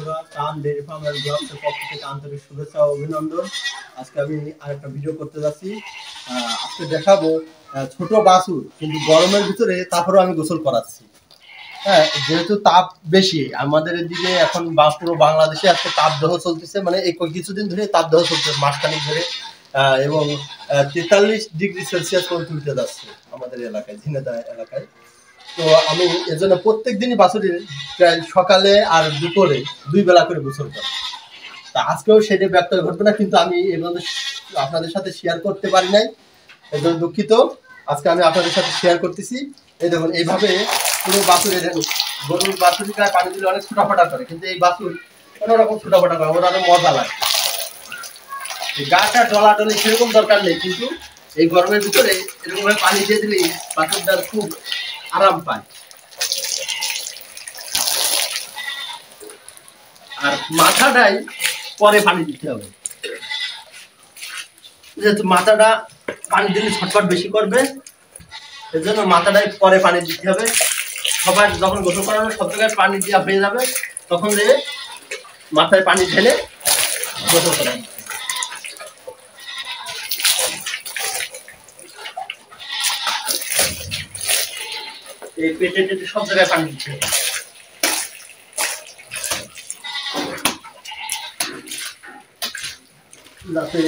বন্ধুরা, টান ডেইরি ফার্মের ব্লগের পক্ষ থেকে আন্তরিক শুভেচ্ছা ও অভিনন্দন। আজকে আমি আরেকটা ভিডিও করতে যাচ্ছি। আজকে দেখাবো ছোট বাছুর, কিন্তু গরমের ভিতরে তারপরেও আমি গোসল করাচ্ছি। হ্যাঁ, যেহেতু তাপ বেশি আমাদের এদিকে এখন পুরো বাংলাদেশে আজকে তাপদাহ চলতেছে, মানে এই কিছুদিন ধরে তাপদাহ চলতেছে, মাসখানেক ধরে। এবং 43 ডিগ্রি সেলসিয়াস পর্যন্ত উঠে যাচ্ছে আমাদের এলাকায়, ঝিনাইদহ এলাকায়। তো আমি এজন্য প্রত্যেক দিনই বাছুরের প্রায় সকালে আর দুপুরে 2 বেলা করে গোসল করি। তা আজকেও সেটা ব্যক্ত ঘটবে না, কিন্তু আমি এভাবে আপনাদের সাথে শেয়ার করতে পারি নাই, এজন্য দুঃখিত। আজকে আমি আপনাদের সাথে শেয়ার করতেছি। এই দেখুন, এইভাবে পুরো বাছুর, গরুর বাছুর গায়ে পানি দিলে অনেক ছোটাফাটা করে, কিন্তু এই বাছুর কোনোরকম ছোটাফাটা করে, ওরা অনেক মজা লাগে। গাটা ডলাডলি সেরকম দরকার নেই, কিন্তু এই গরমের ভিতরে এরকম ভাবে পানি দিয়ে দিলে বাছুরটার খুব আরাম পায়। আর মাথাটাই পরে পানি দিতে হবে, যেহেতু মাথাটা পানি দিলে ছটফট বেশি করবে, এর জন্য মাথাটাই পরে পানি দিতে হবে। সবার যখন গোসল করানো সব জায়গায় পানি দেওয়া হয়ে যাবে, তখন দেবে মাথায় পানি ঢেলে গোসল করানো। এই পেটে টেটে সব জায়গায় পানি দিতে হবে, যাতে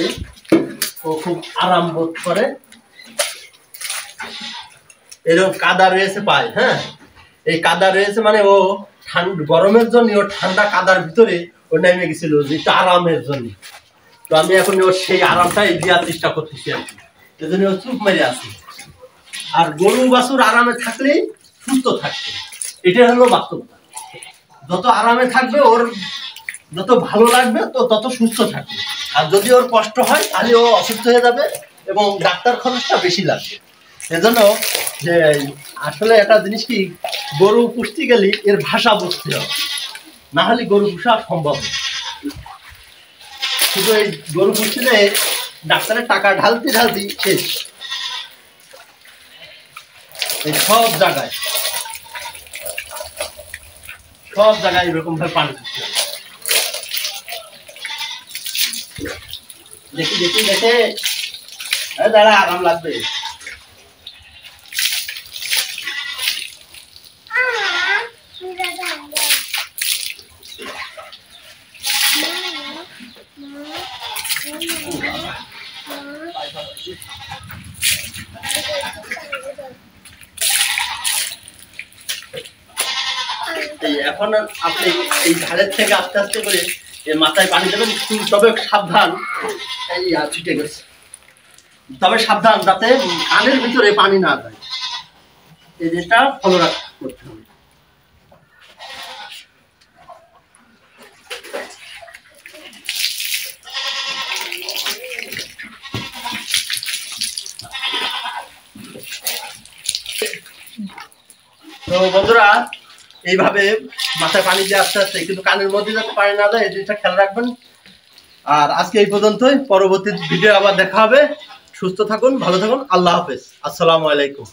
ও খুব আরাম বোধ করে। এরকম কাদা রয়েছে পায়, হ্যাঁ, এই কাদা রয়েছে মানে ও গরমের জন্য ও ঠান্ডা কাদার ভিতরে ও নেমে গেছিল, যেটা আরামের জন্য। তো আমি এখন ওর সেই আরামটাই দেওয়ার চেষ্টা করতেছি আর কি, এজন্য ও চুপ মেরে আছে। আর গরু বাছুর আরামে থাকলেই সুস্থ থাকবে, এটাই হলো বাস্তবতা। যত আরামে থাকবে, ওর যত ভালো লাগবে, তো তত সুস্থ থাকবে। আর যদি ওর কষ্ট হয়, তাহলে ও অসুস্থ হয়ে যাবে এবং ডাক্তার খরচটা বেশি লাগবে। এজন্য যে আসলে একটা জিনিস কি, গরু পুষতে গেলে এর ভাষা বুঝতে হবে, না হলে গরু পোষা সম্ভব না। শুধু এই গরু পুষতে ডাক্তারের টাকা ঢালতে ঢালতে শেষ। এই সব জায়গায় এরকম ভাবে পানি দিতে হবে। দেখি দেখি দেখে দাঁড়া, আরাম লাগবে। এখন আপনি এই ধারের থেকে আস্তে আস্তে করে মাথায় পানি দেবেন, তবে সাবধান, এই ছুটে গেছে, তবে সাবধান যাতে কানের ভিতরে পানি না যায়, এই জিনিসটা ফলো করতে হবে। তো বন্ধুরা, এইভাবে মাথায় পানি দিয়ে আস্তে আস্তে, কিন্তু কানের মধ্যে যাতে পানি না যায়, এই জিনিসটা খেয়াল রাখবেন। আর আজকে এই পর্যন্তই, পরবর্তী ভিডিও আবার দেখা হবে। সুস্থ থাকুন, ভালো থাকুন, আল্লাহ হাফেজ, আসসালামু আলাইকুম।